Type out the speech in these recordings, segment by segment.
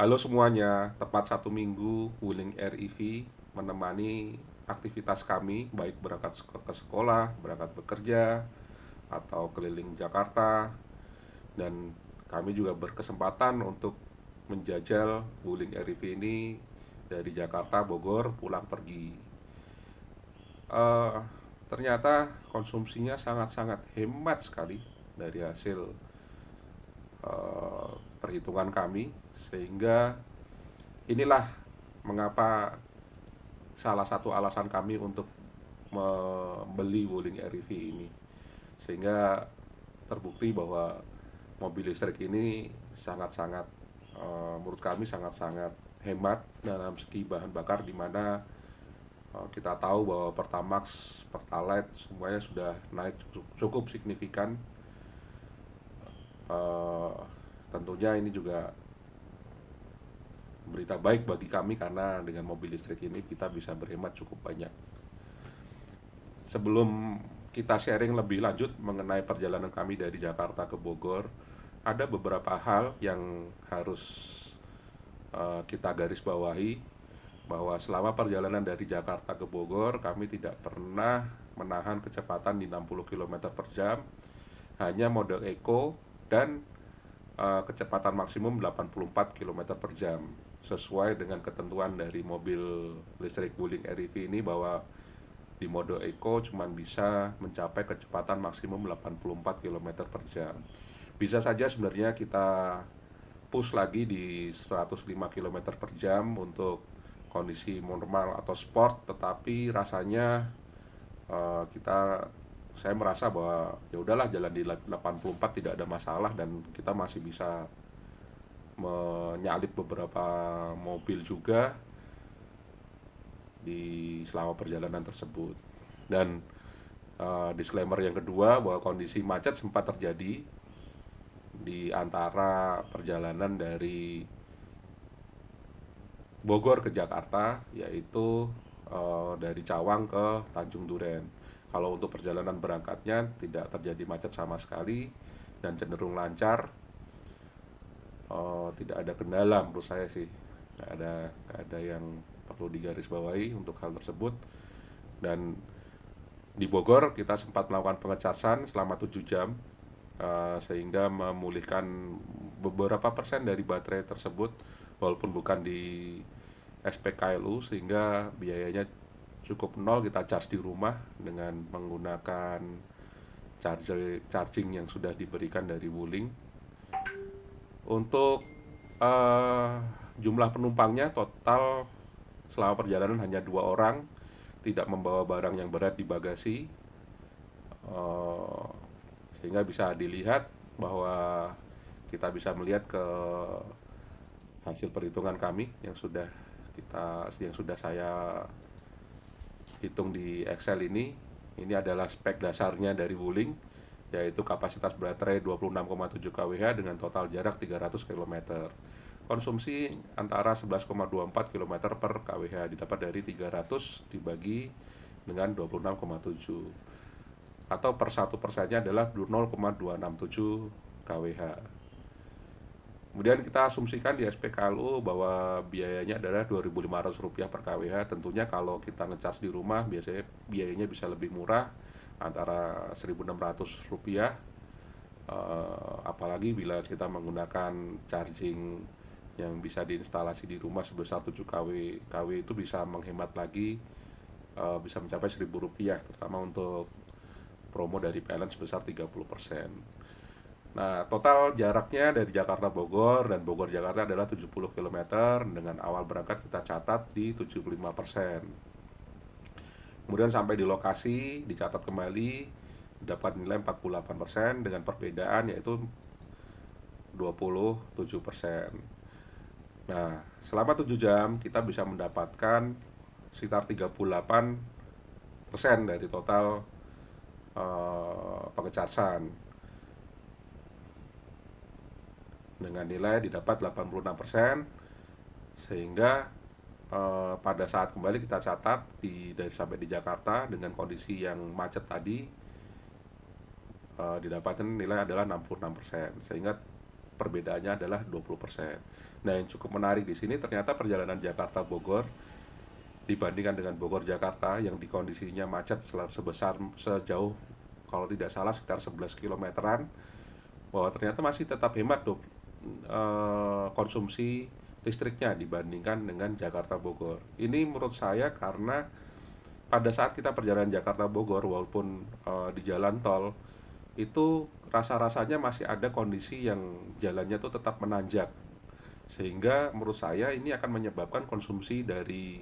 Halo semuanya, tepat 1 minggu Wuling REV menemani aktivitas kami, baik berangkat ke sekolah, berangkat bekerja, atau keliling Jakarta. Dan kami juga berkesempatan untuk menjajal Wuling REV ini dari Jakarta, Bogor, pulang pergi. Eh, Ternyata konsumsinya sangat-sangat hemat sekali dari hasil perhitungan kami, sehingga inilah mengapa salah satu alasan kami untuk membeli Wuling REV ini, sehingga terbukti bahwa mobil listrik ini sangat-sangat menurut kami sangat-sangat hemat dalam segi bahan bakar, di mana kita tahu bahwa Pertamax, Pertalite semuanya sudah naik cukup signifikan. Eh, Tentunya ini juga berita baik bagi kami, karena dengan mobil listrik ini kita bisa berhemat cukup banyak. Sebelum kita sharing lebih lanjut mengenai perjalanan kami dari Jakarta ke Bogor, ada beberapa hal yang harus kita garis bawahi, bahwa selama perjalanan dari Jakarta ke Bogor kami tidak pernah menahan kecepatan di 60 km per jam, hanya mode eco, dan kecepatan maksimum 84 km per jam, sesuai dengan ketentuan dari mobil listrik Wuling REV ini, bahwa di mode eco cuma bisa mencapai kecepatan maksimum 84 km per jam. Bisa saja sebenarnya kita push lagi di 105 km per jam untuk kondisi normal atau sport, tetapi rasanya saya merasa bahwa ya udahlah, jalan di 84 tidak ada masalah, dan kita masih bisa menyalip beberapa mobil juga di selama perjalanan tersebut. Dan disclaimer yang kedua, bahwa kondisi macet sempat terjadi di antara perjalanan dari Bogor ke Jakarta, yaitu dari Cawang ke Tanjung Duren. Kalau untuk perjalanan berangkatnya tidak terjadi macet sama sekali dan cenderung lancar. Tidak ada kendala menurut saya sih, nggak ada yang perlu digarisbawahi untuk hal tersebut. Dan di Bogor kita sempat melakukan pengecasan selama 7 jam, sehingga memulihkan beberapa persen dari baterai tersebut, walaupun bukan di SPKLU, sehingga biayanya cukup nol. Kita charge di rumah dengan menggunakan charging yang sudah diberikan dari Wuling. Untuk uh, jumlah penumpangnya total selama perjalanan hanya 2 orang, tidak membawa barang yang berat di bagasi. uh, Sehingga bisa dilihat bahwa kita bisa melihat ke hasil perhitungan kami yang sudah saya hitung di Excel ini. Ini adalah spek dasarnya dari Wuling, yaitu kapasitas baterai 26,7 kWh dengan total jarak 300 km. Konsumsi antara 11,24 km per kWh, didapat dari 300 dibagi dengan 26,7, atau per 1%-nya adalah 0,267 kWh. Kemudian kita asumsikan di SPKLU bahwa biayanya adalah Rp2.500 per kWh. Tentunya kalau kita ngecas di rumah biasanya biayanya bisa lebih murah, antara Rp1.600. Apalagi bila kita menggunakan charging yang bisa diinstalasi di rumah sebesar 7 kW itu bisa menghemat lagi, bisa mencapai Rp1.000, terutama untuk promo dari PLN sebesar 30%. Nah, total jaraknya dari Jakarta Bogor dan Bogor Jakarta adalah 70 km. Dengan awal berangkat kita catat di 75%. Kemudian sampai di lokasi dicatat kembali, dapat nilai 48%, dengan perbedaan yaitu 27%. Nah, selama 7 jam kita bisa mendapatkan sekitar 38% dari total pengecasan, dengan nilai didapat 86%. Sehingga pada saat kembali kita catat dari sampai di Jakarta dengan kondisi yang macet tadi, didapatkan nilai adalah 66%. Sehingga perbedaannya adalah 20%. Nah, yang cukup menarik di sini ternyata perjalanan Jakarta Bogor dibandingkan dengan Bogor Jakarta yang di kondisinya macet sejauh, kalau tidak salah, sekitar 11 kilometeran, bahwa ternyata masih tetap hemat konsumsi listriknya dibandingkan dengan Jakarta Bogor. Ini menurut saya karena pada saat kita perjalanan Jakarta Bogor, walaupun di jalan tol itu rasa-rasanya masih ada kondisi yang jalannya tuh tetap menanjak, sehingga menurut saya ini akan menyebabkan konsumsi dari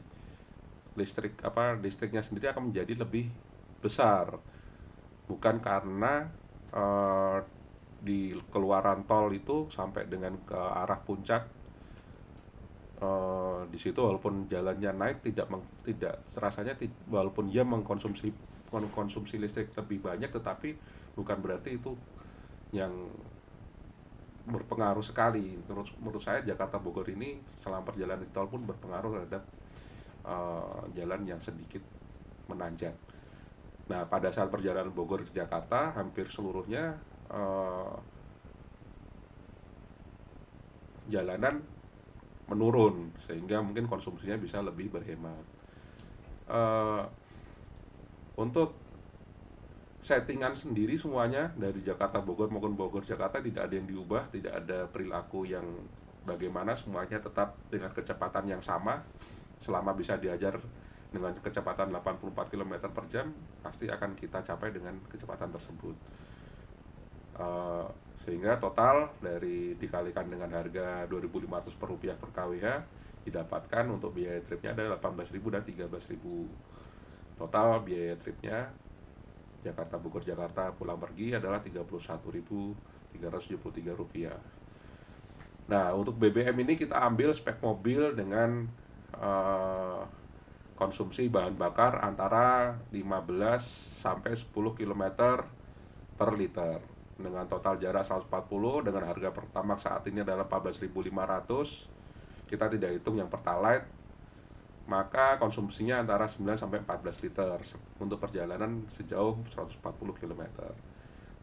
listriknya sendiri akan menjadi lebih besar, bukan karena di keluaran tol itu sampai dengan ke arah puncak, di situ walaupun jalannya naik tidak rasanya, walaupun dia mengkonsumsi listrik lebih banyak, tetapi bukan berarti itu yang berpengaruh sekali. Menurut saya Jakarta Bogor ini selama perjalanan di tol pun berpengaruh terhadap jalan yang sedikit menanjak. Nah, pada saat perjalanan Bogor ke Jakarta hampir seluruhnya jalanan menurun, sehingga mungkin konsumsinya bisa lebih berhemat. Untuk settingan sendiri semuanya dari Jakarta Bogor maupun Bogor Jakarta tidak ada yang diubah, tidak ada perilaku yang bagaimana, semuanya tetap dengan kecepatan yang sama. Selama bisa diajar dengan kecepatan 84 km per jam, pasti akan kita capai dengan kecepatan tersebut. Sehingga total dari dikalikan dengan harga 2.500 per rupiah per kWh, didapatkan untuk biaya tripnya ada 18.000 dan 13.000. Total biaya tripnya Jakarta Bogor Jakarta pulang pergi adalah 31.373 rupiah. Nah, untuk BBM ini kita ambil spek mobil dengan konsumsi bahan bakar antara 15 sampai 10 km per liter dengan total jarak 140, dengan harga Pertamax saat ini adalah 14.500. Kita tidak hitung yang Pertalite, maka konsumsinya antara 9 sampai 14 liter untuk perjalanan sejauh 140 km.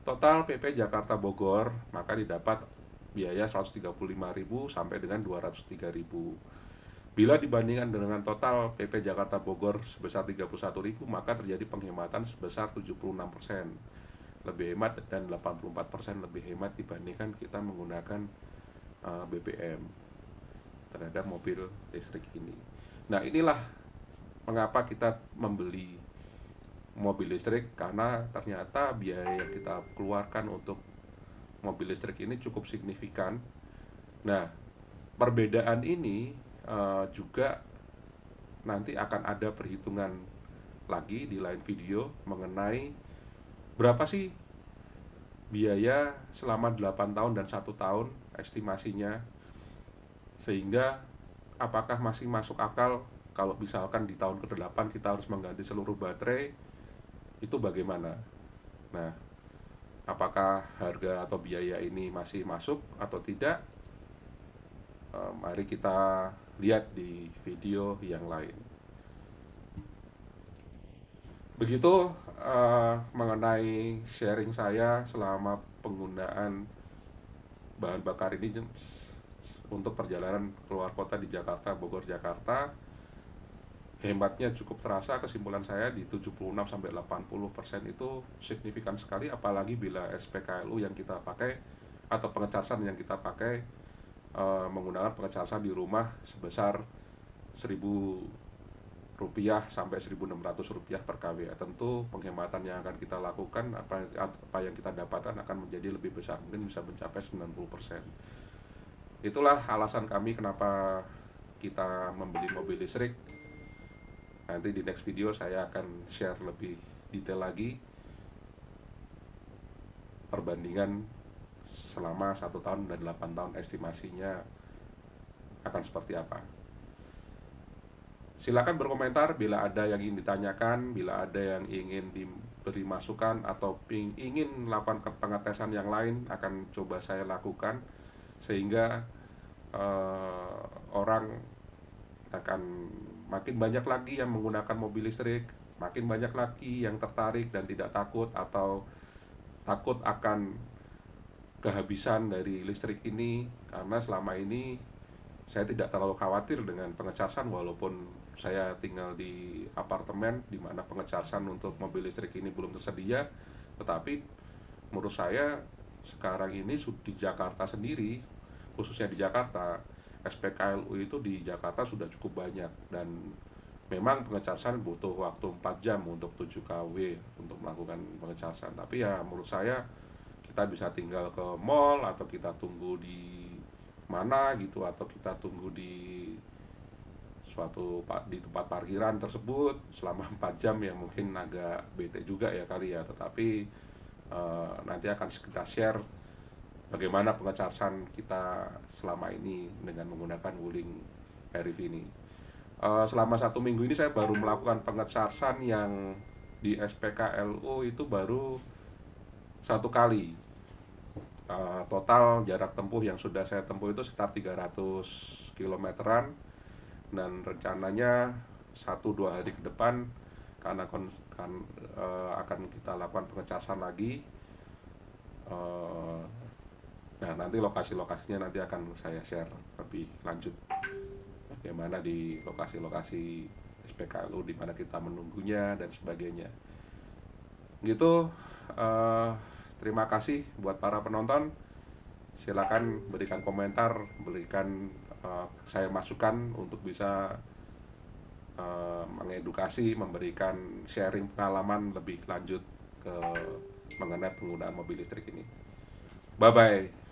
Total PP Jakarta Bogor maka didapat biaya 135.000 sampai dengan 203.000. Bila dibandingkan dengan total PP Jakarta Bogor sebesar 31.000, maka terjadi penghematan sebesar 76%. Lebih hemat, dan 84% lebih hemat dibandingkan kita menggunakan BBM terhadap mobil listrik ini. Nah, inilah mengapa kita membeli mobil listrik, karena ternyata biaya yang kita keluarkan untuk mobil listrik ini cukup signifikan. Nah, perbedaan ini juga nanti akan ada perhitungan lagi di lain video mengenai berapa sih biaya selama 8 tahun dan 1 tahun estimasinya, sehingga apakah masih masuk akal kalau misalkan di tahun ke-8 kita harus mengganti seluruh baterai, itu bagaimana. Nah, apakah harga atau biaya ini masih masuk atau tidak? Mari kita lihat di video yang lain. Begitu mengenai sharing saya selama penggunaan bahan bakar ini untuk perjalanan keluar kota di Jakarta, Bogor, Jakarta. Hematnya cukup terasa. Kesimpulan saya di 76-80% itu signifikan sekali, apalagi bila SPKLU yang kita pakai atau pengecasan yang kita pakai menggunakan pengecasan di rumah sebesar 1.000 rupiah sampai 1.600 rupiah per kWh. Tentu penghematan yang akan kita lakukan, apa yang kita dapatkan akan menjadi lebih besar, mungkin bisa mencapai 90%. Itulah alasan kami kenapa kita membeli mobil listrik. Nanti di next video saya akan share lebih detail lagi perbandingan selama 1 tahun dan 8 tahun estimasinya akan seperti apa. Silakan berkomentar bila ada yang ingin ditanyakan, bila ada yang ingin diberi masukan atau ingin melakukan pengetesan yang lain, akan coba saya lakukan sehingga orang akan makin banyak lagi yang menggunakan mobil listrik, makin banyak lagi yang tertarik dan tidak takut atau takut akan kehabisan dari listrik ini, karena selama ini saya tidak terlalu khawatir dengan pengecasan, walaupun saya tinggal di apartemen di mana pengecasan untuk mobil listrik ini belum tersedia. Tetapi menurut saya sekarang ini di Jakarta sendiri, khususnya di Jakarta, SPKLU itu di Jakarta sudah cukup banyak, dan memang pengecasan butuh waktu 4 jam untuk 7 kW untuk melakukan pengecasan. Tapi ya menurut saya kita bisa tinggal ke mall, atau kita tunggu di mana gitu, atau kita tunggu di di tempat parkiran tersebut selama 4 jam, yang mungkin agak bete juga ya kali ya. Tetapi nanti akan kita share bagaimana pengecasan kita selama ini dengan menggunakan Wuling REV ini. Selama 1 minggu ini saya baru melakukan pengecasan yang di SPKLU itu baru 1 kali. Total jarak tempuh yang sudah saya tempuh itu sekitar 300 kilometeran, dan rencananya 1-2 hari ke depan karena akan kita lakukan pengecasan lagi. Nah, nanti lokasi-lokasinya nanti akan saya share lebih lanjut, bagaimana di lokasi-lokasi SPKLU di mana kita menunggunya dan sebagainya. Gitu. Terima kasih buat para penonton. Silakan berikan komentar, berikan saya masukan untuk bisa mengedukasi, memberikan sharing pengalaman lebih lanjut mengenai penggunaan mobil listrik ini. Bye bye.